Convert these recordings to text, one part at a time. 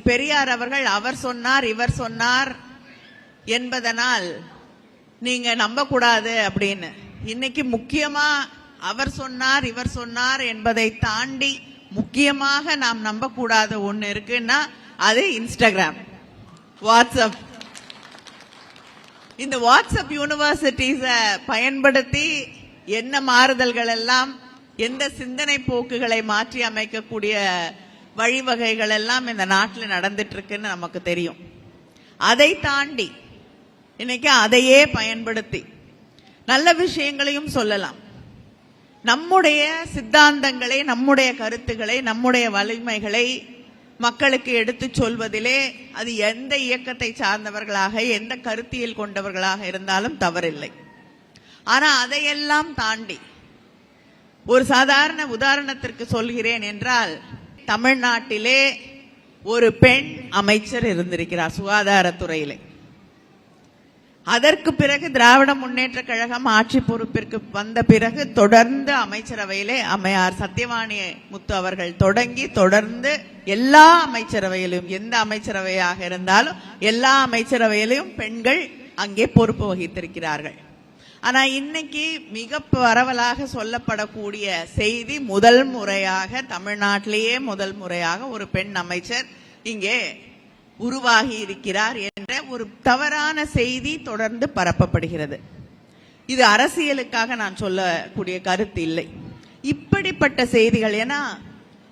பெரியார் அவர்கள் அவர் சொன்னார் இவர் சொன்னார் என்பதனால் நீங்க நம்பக்கூடாது அப்படின்னு. இன்னைக்கு முக்கியமா அவர் சொன்னார் இவர் சொன்னார் என்பதை தாண்டி முக்கியமாக நாம் நம்பக்கூடாத ஒண்ணு இருக்குன்னா அது இன்ஸ்டாகிராம், வாட்ஸ்அப். இந்த வாட்ஸ்அப் யூனிவர்சிட்டிஸை பயன்படுத்தி என்ன மாறுதல்கள் எல்லாம், எந்த சிந்தனை போக்குகளை மாற்றி அமைக்கக்கூடிய வழிவகைகள் எல்லாம் இந்த நாட்டில் நடந்துட்டு இருக்குன்னு நமக்கு தெரியும். அதை தாண்டி இன்னைக்கு அதையே பயன்படுத்தி நல்ல விஷயங்களையும் சொல்லலாம். நம்முடைய சித்தாந்தங்களை, நம்முடைய கருத்துக்களை, நம்முடைய வலிமைகளை மக்களுக்கு எடுத்து சொல்வதிலே அது எந்த இயக்கத்தை சார்ந்தவர்களாக, எந்த கருத்தியல் கொண்டவர்களாக இருந்தாலும் தவறில்லை. ஆனா அதையெல்லாம் தாண்டி ஒரு சாதாரண உதாரணத்திற்கு சொல்கிறேன் என்றால், தமிழ்நாட்டிலே ஒரு பெண் அமைச்சர் இருந்திருக்கிறார் சுகாதாரத்துறையிலே. அதற்கு பிறகு திராவிட முன்னேற்ற கழகம் ஆட்சி பொறுப்பிற்கு வந்த பிறகு தொடர்ந்து அமைச்சரவையிலே அம்மையார் சத்யவாணி முத்து அவர்கள் தொடர்ந்து எல்லா அமைச்சரவையிலும், எந்த அமைச்சரவையாக இருந்தாலும் எல்லா அமைச்சரவையிலும் பெண்கள் அங்கே பொறுப்பு வகித்திருக்கிறார்கள். ஆனா இன்னைக்கு மிக பரவலாக சொல்லப்படக்கூடிய செய்தி, முதல் முறையாக தமிழ்நாட்டிலேயே முதல் முறையாக ஒரு பெண் அமைச்சர் இங்கே உருவாகி இருக்கிறார் என்ற ஒரு தவறான செய்தி தொடர்ந்து பரப்பப்படுகிறது. இது அரசியலுக்காக நான் சொல்லக்கூடிய கருத்து இல்லை. இப்படிப்பட்ட செய்திகள், ஏன்னா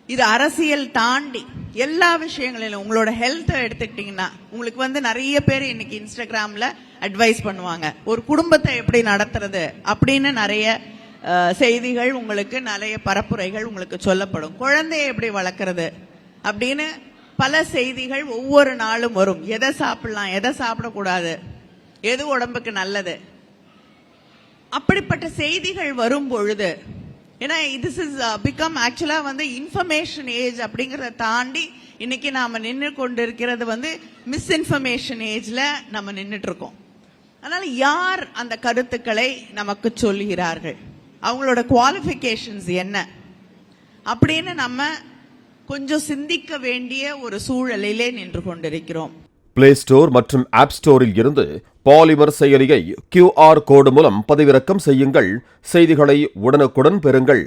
இது அரசியல் தாண்டி எல்லா விஷயங்களிலும், உங்களோட ஹெல்த் எடுத்துக்கிட்டீங்கன்னா உங்களுக்கு நிறைய பேர் இன்னைக்கு இன்ஸ்டாகிராம்ல அட்வைஸ் பண்ணுவாங்க, ஒரு குடும்பத்தை எப்படி நடத்துறது அப்படின்னு நிறைய செய்திகள் உங்களுக்கு, நிறைய பரப்புரைகள் உங்களுக்கு சொல்லப்படும். குழந்தையை எப்படி வளர்க்கறது அப்படின்னு பல செய்திகள் ஒவ்வொரு நாளும் வரும். எதை சாப்பிடலாம், எதை சாப்பிடக்கூடாது, எது உடம்புக்கு நல்லது, அப்படிப்பட்ட செய்திகள் வரும் பொழுது, ஏன்னா திஸ் இஸ் பிகம் ஆக்சுவலா இன்ஃபர்மேஷன் ஏஜ் அப்படிங்கறத தாண்டி இன்னைக்கு நாம நின்று கொண்டிருக்கிறது மிஸ்இன்ஃபர்மேஷன் ஏஜ்ல நம்ம நின்றுட்டு இருக்கோம். அதனால யார் அந்த கருத்துக்களை நமக்கு சொல்கிறார்கள், அவங்களோட குவாலிஃபிகேஷன்ஸ் என்ன அப்படின்னு நம்ம கொஞ்சம் சிந்திக்க வேண்டிய ஒரு சூழலிலே நின்று கொண்டிருக்கிறோம். பிளே ஸ்டோர் மற்றும் ஆப் ஸ்டோரில் இருந்து பாலிமர் செயலியை QR கோடு மூலம் பதிவிறக்கம் செய்யுங்கள். செய்திகளை உடனுக்குடன் பெறுங்கள்.